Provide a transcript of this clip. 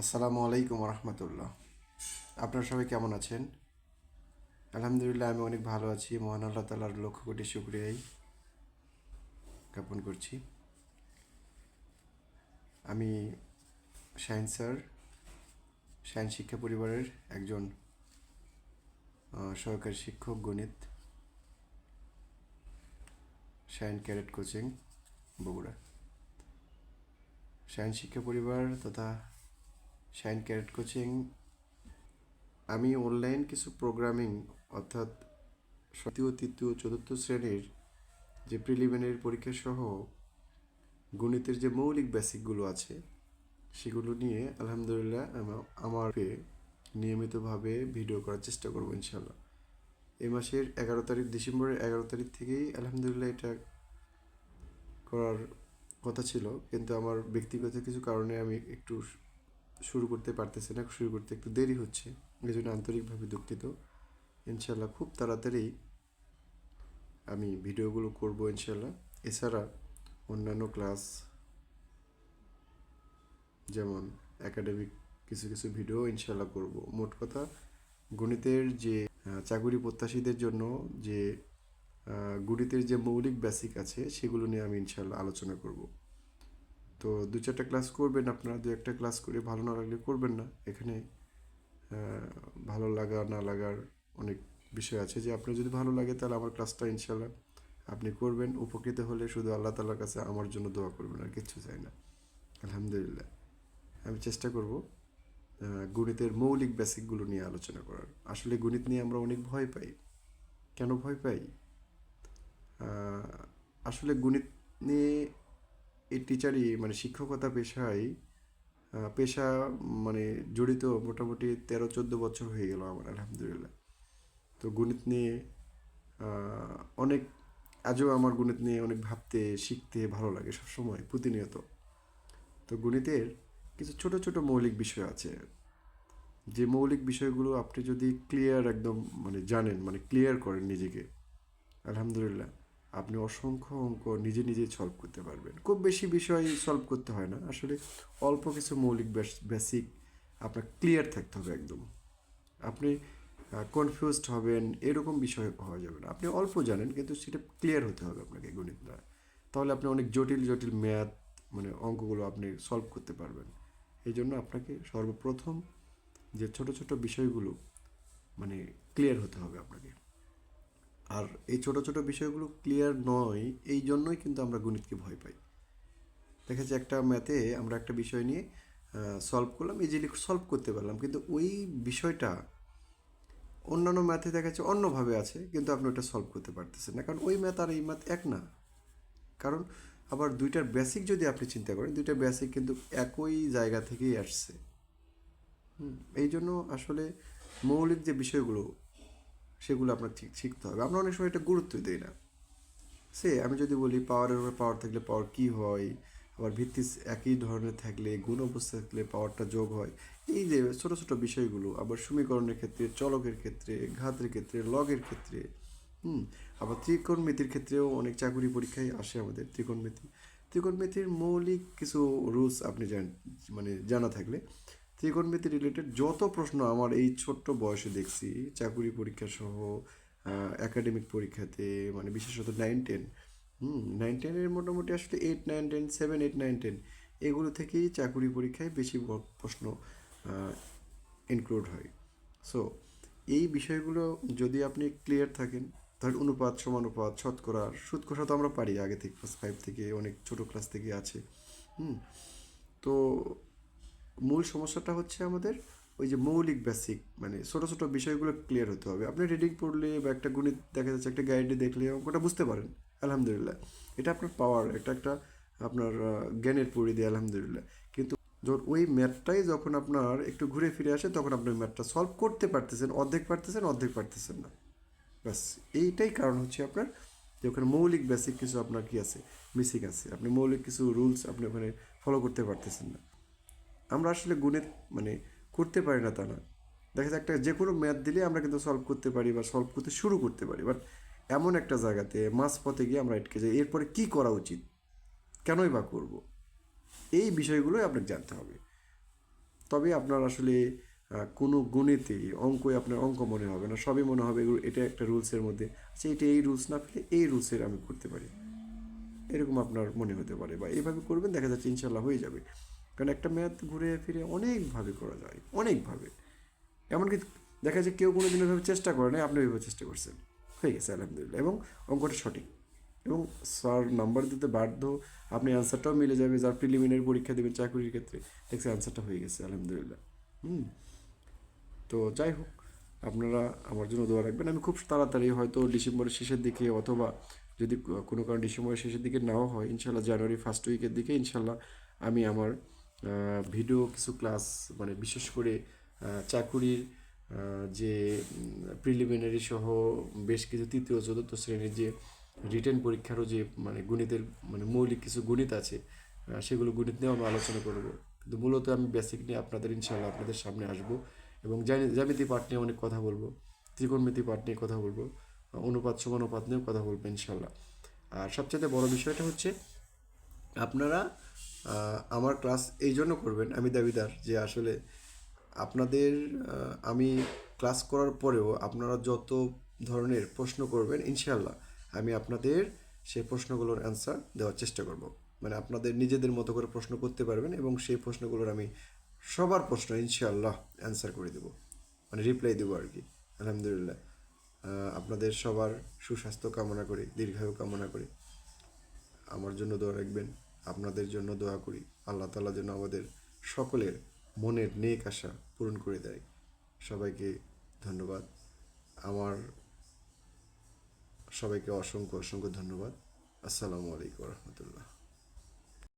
আসসালামু আলাইকুম রহমতুল্লাহ। আপনারা সবাই কেমন আছেন? আলহামদুলিল্লাহ, আমি অনেক ভালো আছি। মহান আল্লাহ তালার লক্ষ কোটি শুক্রিয়াই জ্ঞাপন করছি। আমি শাহিন স্যার, শাহিন শিক্ষা পরিবারের একজন সহকারী শিক্ষক গণিত, শাহিন ক্যাডেট কোচিং, বগুড়া। শাহিন শিক্ষা পরিবার তথা শাহিন ক্যাডেট কোচিং, আমি অনলাইন কিছু প্রোগ্রামিং অর্থাৎ দ্বিতীয় তৃতীয় চতুর্থ শ্রেণীর যে প্রিলিমিনারি পরীক্ষা সহ গণিতের যে মৌলিক বেসিকগুলো আছে সেগুলো নিয়ে আলহামদুলিল্লাহ আমার নিয়মিতভাবে ভিডিও করার চেষ্টা করবো ইনশাল্লাহ। এই মাসের 11 তারিখ, ডিসেম্বরের 11 তারিখ থেকেই আলহামদুলিল্লাহ এটা করার কথা ছিল, কিন্তু আমার ব্যক্তিগত কিছু কারণে আমি একটু শুরু করতে পারতেছি না, শুরু করতে একটু দেরি হচ্ছে, এই জন্য আন্তরিকভাবে দুঃখিত। ইনশাল্লাহ খুব তাড়াতাড়ি আমি ভিডিওগুলো করব ইনশাল্লাহ। এছাড়া অন্যান্য ক্লাস যেমন একাডেমিক কিছু কিছু ভিডিও ইনশাল্লাহ করব। মোট কথা গণিতের যে চাকুরি প্রত্যাশীদের জন্য যে গণিতের যে মৌলিক বেসিক আছে সেগুলো নিয়ে আমি ইনশাল্লাহ আলোচনা করব। তো দু চারটা ক্লাস করবেন আপনারা, দু একটা ক্লাস করে ভালো না লাগলে করবেন না। এখানে ভালো লাগা না লাগার অনেক বিষয় আছে। যে আপনার যদি ভালো লাগে তাহলে আমার ক্লাসটা ইনশাল্লাহ আপনি করবেন। উপকৃত হলে শুধু আল্লাহ তাআলার কাছে আমার জন্য দোয়া করবেন, আর কিচ্ছু চাই না। আলহামদুলিল্লাহ আমি চেষ্টা করব গণিতের মৌলিক বেসিকগুলো নিয়ে আলোচনা করার। আসলে গণিত নিয়ে আমরা অনেক ভয় পাই। কেন ভয় পাই? আসলে গণিত নিয়ে এই টিচারই মানে শিক্ষকতা পেশা মানে জড়িত মোটামুটি 13-14 বছর হয়ে গেল আমার আলহামদুলিল্লাহ। তো গণিত নিয়ে অনেক আজও আমার গণিত নিয়ে অনেক ভাবতে শিখতে ভালো লাগে সবসময় প্রতিনিয়ত। তো গণিতের কিছু ছোট ছোট মৌলিক বিষয় আছে, যে মৌলিক বিষয়গুলো আপনি যদি ক্লিয়ার একদম মানে জানেন, মানে ক্লিয়ার করেন নিজেকে, আলহামদুলিল্লাহ আপনি অসংখ্য অঙ্ক নিজে নিজেই সলভ করতে পারবেন। খুব বেশি বিষয় সলভ করতে হয় না আসলে, অল্প কিছু মৌলিক বেসিক আপনার ক্লিয়ার থাকতে হবে একদম। আপনি কনফিউজড হবেন এরকম বিষয় হওয়া যাবে না। আপনি অল্প জানেন কিন্তু সেটা ক্লিয়ার হতে হবে আপনাকে গণিতটা, তাহলে আপনি অনেক জটিল জটিল ম্যাথ মানে অঙ্কগুলো আপনি সলভ করতে পারবেন। এই জন্য আপনাকে সর্বপ্রথম যে ছোট ছোট বিষয়গুলো মানে ক্লিয়ার হতে হবে আপনাকে। আর এই ছোট ছোট বিষয়গুলো ক্লিয়ার নয়, এই জন্যই কিন্তু আমরা গণিতকে ভয় পাই। দেখা যাচ্ছে একটা ম্যাথে আমরা একটা বিষয় নিয়ে সলভ করলাম, ইজিলি সলভ করতে পারলাম, কিন্তু ওই বিষয়টা অন্যান্য ম্যাথে দেখা যাচ্ছে অন্যভাবে আছে, কিন্তু আপনি ওটা সলভ করতে পারতেছেন না, কারণ ওই ম্যাথ আর এই ম্যাথ এক না। কারণ আবার দুইটার বেসিক যদি আপনি চিন্তা করেন, দুইটার বেসিক কিন্তু একই জায়গা থেকেই আসছে। এই জন্য আসলে মৌলিক যে বিষয়গুলো সেগুলো আপনার ঠিক শিখতে হবে। আমরা অনেক সময় এটা গুরুত্বই দিই না। আমি যদি বলি পাওয়ারের উপর পাওয়ার থাকলে পাওয়ার কী হয়, আবার ভিত্তি একই ধরনের থাকলে গুণ অবস্থা থাকলে পাওয়ারটা যোগ হয়, এই যে ছোটো ছোটো বিষয়গুলো, আবার সমীকরণের ক্ষেত্রে, চলকের ক্ষেত্রে, ঘাতের ক্ষেত্রে, লগের ক্ষেত্রে, আবার ত্রিকোণমিতির ক্ষেত্রেও অনেক চাকরি পরীক্ষায় আসে আমাদের ত্রিকোণমিতির মৌলিক কিছু রুলস আপনি মানে জানা থাকলে ত্রিকোণমিতি রিলেটেড যত প্রশ্ন আমার এই ছোট্ট বয়সে দেখছি চাকরি পরীক্ষা সহ একাডেমিক পরীক্ষাতে, মানে বিশেষত 9-10, 9-10-এর মোটামুটি আসলে 8-9-10, 7-8-9-10 এগুলো থেকেই চাকরি পরীক্ষায় বেশি প্রশ্ন ইনক্লুড হয়। সো এই বিষয়গুলো যদি আপনি ক্লিয়ার থাকেন, তাহলে অনুপাত সমানুপাত শতকরা সুদ তো আমরা পারি আগে থেকে, ক্লাস 5 থেকে, অনেক ছোট ক্লাস থেকে আছে। তো মূল সমস্যাটা হচ্ছে আমাদের ওই যে মৌলিক বেসিক মানে ছোটো ছোটো বিষয়গুলো ক্লিয়ার হতে হবে। আপনি রিডিং পড়লে বা একটা গণিত দেখা যাচ্ছে একটা গাইডে দেখলে অঙ্কটা বুঝতে পারেন, আলহামদুলিল্লাহ এটা আপনার পাওয়ার, এটা একটা আপনার জ্ঞানের পরিধি, আলহামদুলিল্লাহ। কিন্তু যখন ওই ম্যাথটাই যখন আপনার একটু ঘুরে ফিরে আসে তখন আপনি ওই ম্যাথটা সলভ করতে পারতেছেন, অর্ধেক পারতেছেন না। ব্যাস এইটাই কারণ হচ্ছে আপনার যে ওখানে মৌলিক বেসিক কিছু আপনার কী আছে, মিসিং আছে। আপনি মৌলিক কিছু রুলস আপনি ওখানে ফলো করতে পারতেছেন না। আমরা আসলে গণিত মানে করতে পারি না তা না, দেখা যায় একটা যে কোনো ম্যাথ দিলে আমরা কিন্তু সলভ করতে পারি বা সলভ করতে শুরু করতে পারি, বাট এমন একটা জায়গাতে মাঝপথে গিয়ে আমরা আটকে যাই। এরপরে কী করা উচিত, কেনই বা করব, এই বিষয়গুলোই আপনাকে জানতে হবে। তবে আপনার আসলে কোনো গণিতেই অঙ্কই আপনার অঙ্ক মনে হবে না, সবই মনে হবে এটা একটা রুলসের মধ্যে, আচ্ছা এটা এই রুলস না পেলে এই রুলসের আমি করতে পারি, এরকম আপনার মনে হতে পারে। বা এইভাবে করবেন, দেখা যাচ্ছে ইনশাল্লাহ হয়ে যাবে। কারণ একটা ম্যাথ ঘুরে ফিরে অনেকভাবে করা যায়, অনেকভাবে। এমনকি দেখা যায় কেউ কোনো দিন ওইভাবে চেষ্টা করে না, আপনি ওইভাবে চেষ্টা করছেন, হয়ে গেছে আলহামদুলিল্লাহ, এবং অঙ্কটা সঠিক। এবং স্যার নাম্বার দিতে বাধ্য, আপনি অ্যান্সারটাও মিলে যাবে, যার প্রিলিমিনারি পরীক্ষা দেবেন চাকরির ক্ষেত্রে, দেখছে অ্যান্সারটা হয়ে গেছে আলহামদুলিল্লাহ। হুম। তো যাই হোক, আপনারা আমার জন্য দোয়া রাখবেন। আমি খুব তাড়াতাড়ি, হয়তো ডিসেম্বরের শেষের দিকে, অথবা যদি কোনো কারণ ডিসেম্বরের শেষের দিকে নাও হয়, ইনশাল্লাহ জানুয়ারি ফার্স্ট উইকের দিকে ইনশাল্লাহ আমি আমার ভিডিও কিছু ক্লাস, মানে বিশেষ করে চাকুরির যে প্রিলিমিনারি সহ বেশ কিছু তৃতীয় চতুর্থ শ্রেণীর যে রিটেন পরীক্ষারও যে মানে গণিতের মানে মৌলিক কিছু গণিত আছে, সেগুলো গণিত নিয়েও আমি আলোচনা করব। কিন্তু মূলত আমি বেসিক নিয়ে আপনাদের ইনশাল্লাহ আপনাদের সামনে আসবো, এবং জ্যামিতি পাঠ নিয়ে অনেক কথা বলবো, ত্রিকোণমিতি পাঠ নিয়ে কথা বলবো, অনুপাত সমানুপাত নিয়েও কথা বলবো ইনশাল্লাহ। আর সবচেয়ে বড় বিষয়টা হচ্ছে, আপনারা আমার ক্লাস এই জন্য করবেন, আমি দাবিদার যে আসলে আপনাদের আমি ক্লাস করার পরেও আপনারা যত ধরনের প্রশ্ন করবেন ইনশাল্লাহ আমি আপনাদের সেই প্রশ্নগুলোর অ্যান্সার দেওয়ার চেষ্টা করব। মানে আপনাদের নিজেদের মতো করে প্রশ্ন করতে পারবেন, এবং সেই প্রশ্নগুলোর আমি সবার প্রশ্ন ইনশাল্লাহ অ্যান্সার করে দেবো, মানে রিপ্লাই দেবো আর কি। আলহামদুলিল্লাহ। আপনাদের সবার সুস্বাস্থ্য কামনা করি, দীর্ঘায়ু কামনা করি। আমার জন্য দোয়া রাখবেন, আপনাদের জন্য দোয়া করি, আল্লাহ তাআলা যেন আমাদের সকলের মনের নেক আশা পূরণ করে দেয়। সবাইকে ধন্যবাদ। আমার সবাইকে অসংখ্য অসংখ্য ধন্যবাদ। আসসালামু আলাইকুম রহমতুল্লাহ।